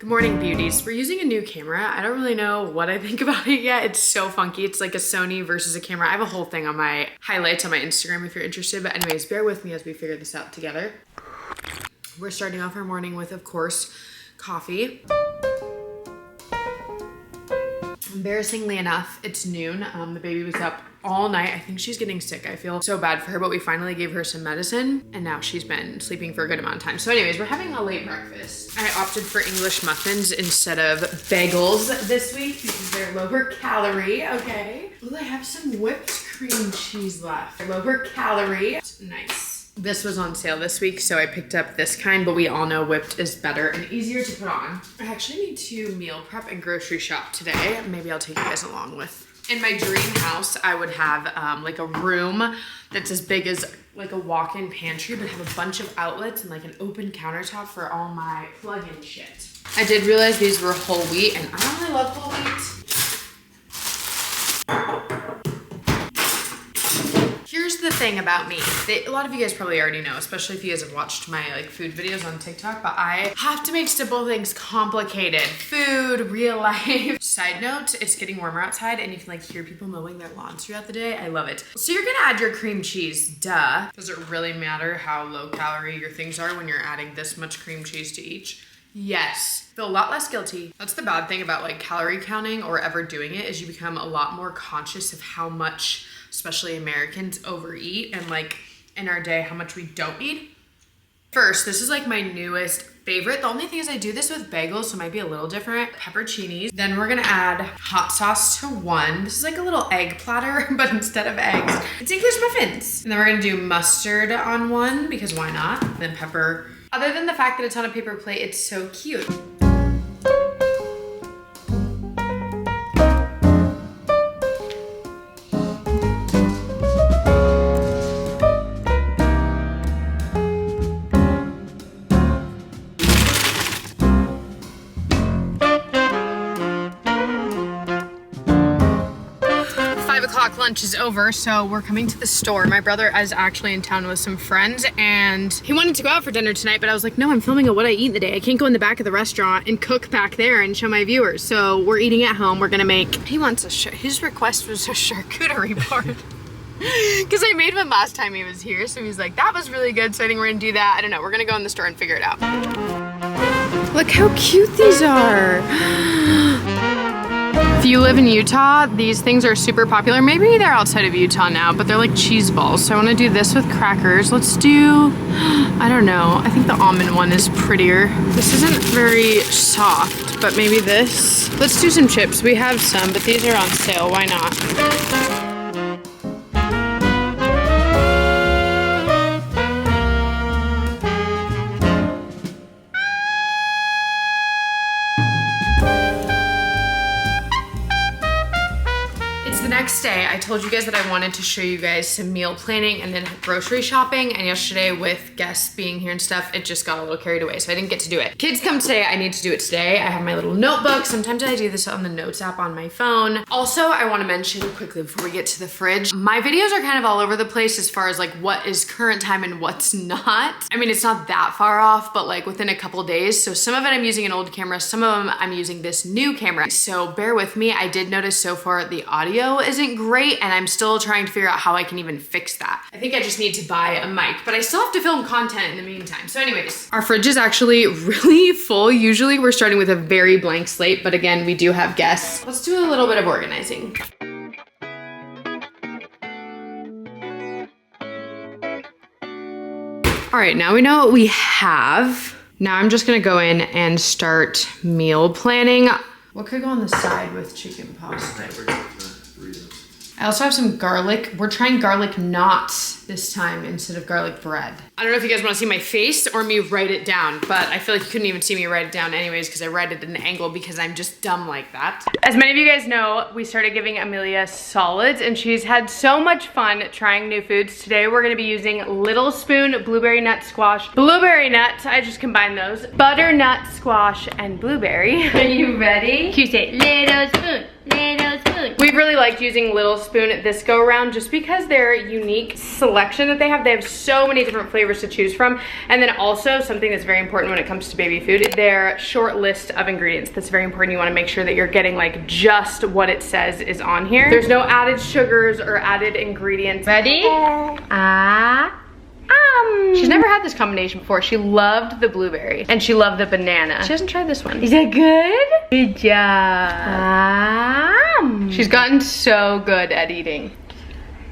Good morning, beauties. We're using a new camera. I don't really know what I think about it yet. It's so funky. It's like a Sony versus a camera. I have a whole thing on my highlights on my Instagram if you're interested. But anyways, bear with me as we figure this out together. We're starting off our morning with, of course, coffee. Embarrassingly enough, it's noon. The baby was up all night. I think she's getting sick. I feel so bad for her, but we finally gave her some medicine and now she's been sleeping for a good amount of time. So anyways, we're having a late breakfast. I opted for English muffins instead of bagels this week because they're lower calorie, okay? Will I have some whipped cream cheese left? Lower calorie. Nice. This was on sale this week, so I picked up this kind, but we all know whipped is better and easier to put on. I actually need to meal prep and grocery shop today. Maybe I'll take you guys along with. In my dream house, I would have like a room that's as big as like a walk-in pantry, but have a bunch of outlets and like an open countertop for all my plug-in shit. I did realize these were whole wheat, and I don't really love whole wheat. Here's the thing about me. A lot of you guys probably already know, especially if you guys have watched my like food videos on TikTok, but I have to make simple things complicated. Food, real life. Side note, it's getting warmer outside and you can like hear people mowing their lawns throughout the day. I love it. So you're gonna add your cream cheese, duh. Does it really matter how low calorie your things are when you're adding this much cream cheese to each? Yes. Feel a lot less guilty. That's the bad thing about like calorie counting or ever doing it, is you become a lot more conscious of how much, especially Americans, overeat, and like in our day, how much we don't eat. First, this is like my newest favorite. The only thing is I do this with bagels, so it might be a little different. Pepperoncinis. Then we're gonna add hot sauce to one. This is like a little egg platter, but instead of eggs, it's English muffins. And then we're gonna do mustard on one, because why not? And then pepper. Other than the fact that it's on a paper plate, it's so cute. 5 o'clock lunch is over, so we're coming to the store. My brother is actually in town with some friends and he wanted to go out for dinner tonight, but I was like, no, I'm filming a what I eat in the day. I can't go in the back of the restaurant and cook back there and show my viewers. So we're eating at home. We're gonna make, he wants his request was a charcuterie board. Because I made one last time he was here, so he's like, that was really good, so I think we're gonna do that. I don't know, we're gonna go in the store and figure it out. Look how cute these are. If you live in Utah, these things are super popular. Maybe they're outside of Utah now, but they're like cheese balls. So I wanna do this with crackers. Let's do, I don't know, I think the almond one is prettier. This isn't very soft, but maybe this. Let's do some chips. We have some, but these are on sale, why not? Next day, I told you guys that I wanted to show you guys some meal planning and then grocery shopping, and yesterday with guests being here and stuff, it just got a little carried away, so I didn't get to do it. Kids come today, I need to do it today. I have my little notebook. Sometimes I do this on the notes app on my phone. Also, I want to mention quickly before we get to the fridge, my videos are kind of all over the place as far as like what is current time and what's not. I mean, it's not that far off, but like within a couple days. So some of it I'm using an old camera, some of them I'm using this new camera. So bear with me. I did notice so far the audio isn't great, and I'm still trying to figure out how I can even fix that. I think I just need to buy a mic, but I still have to film content in the meantime. So anyways, our fridge is actually really full. Usually we're starting with a very blank slate, but again, we do have guests. Let's do a little bit of organizing. All right, now we know what we have. Now I'm just gonna go in and start meal planning. What could go on the side with chicken pasta? I also have some garlic. We're trying garlic knots this time instead of garlic bread. I don't know if you guys want to see my face or me write it down, but I feel like you couldn't even see me write it down anyways because I write it at an angle because I'm just dumb like that. As many of you guys know, we started giving Amelia solids and she's had so much fun trying new foods. Today we're gonna be using Little Spoon blueberry nut squash, blueberry nut, I just combined those, butternut squash and blueberry. Are you ready? Can you say little spoon, little spoon? We really liked using Little Spoon this go around just because their unique selection that they have so many different flavors to choose from. And then also something that's very important when it comes to baby food, their short list of ingredients. That's very important. You wanna make sure that you're getting like just what it says is on here. There's no added sugars or added ingredients. Ready? She's never had this combination before. She loved the blueberry and she loved the banana. She hasn't tried this one. Is that good? Good job. She's gotten so good at eating.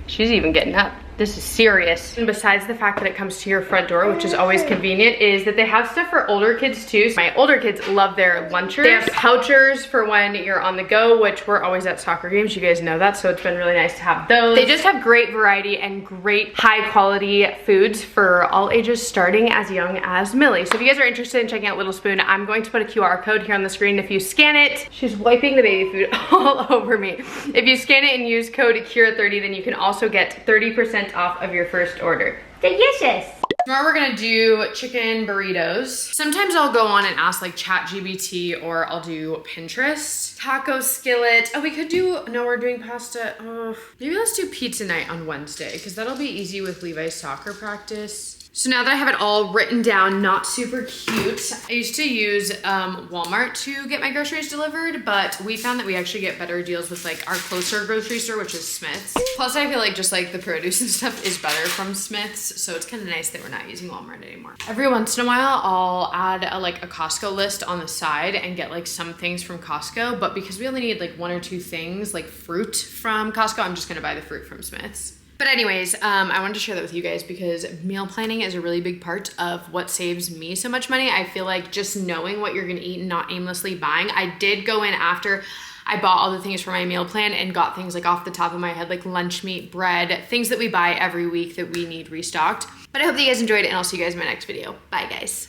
She's even getting up. This is serious. And besides the fact that it comes to your front door, which is always convenient, is that they have stuff for older kids too. So my older kids love their lunchers. They have pouchers for when you're on the go, which we're always at soccer games. You guys know that, so it's been really nice to have those. They just have great variety and great high quality foods for all ages, starting as young as Millie. So if you guys are interested in checking out Little Spoon, I'm going to put a QR code here on the screen. If you scan it, she's wiping the baby food all over me. If you scan it and use code KIRA30, then you can also get 30% off of your first order. Delicious. Tomorrow we're gonna do chicken burritos. Sometimes I'll go on and ask like ChatGPT or I'll do Pinterest. Taco skillet. Oh, we could do, no, we're doing pasta. Oh, maybe let's do pizza night on Wednesday because that'll be easy with Levi's soccer practice. So now that I have it all written down, not super cute. I used to use Walmart to get my groceries delivered, but we found that we actually get better deals with like our closer grocery store, which is Smith's. Plus I feel like just like the produce and stuff is better from Smith's, so it's kind of nice that we're not using Walmart anymore. Every once in a while, I'll add a Costco list on the side and get like some things from Costco, but because we only need like 1 or 2 things, like fruit from Costco, I'm just gonna buy the fruit from Smith's. But anyways, I wanted to share that with you guys because meal planning is a really big part of what saves me so much money. I feel like just knowing what you're gonna eat and not aimlessly buying. I did go in after I bought all the things for my meal plan and got things like off the top of my head, like lunch meat, bread, things that we buy every week that we need restocked. But I hope that you guys enjoyed it and I'll see you guys in my next video. Bye guys.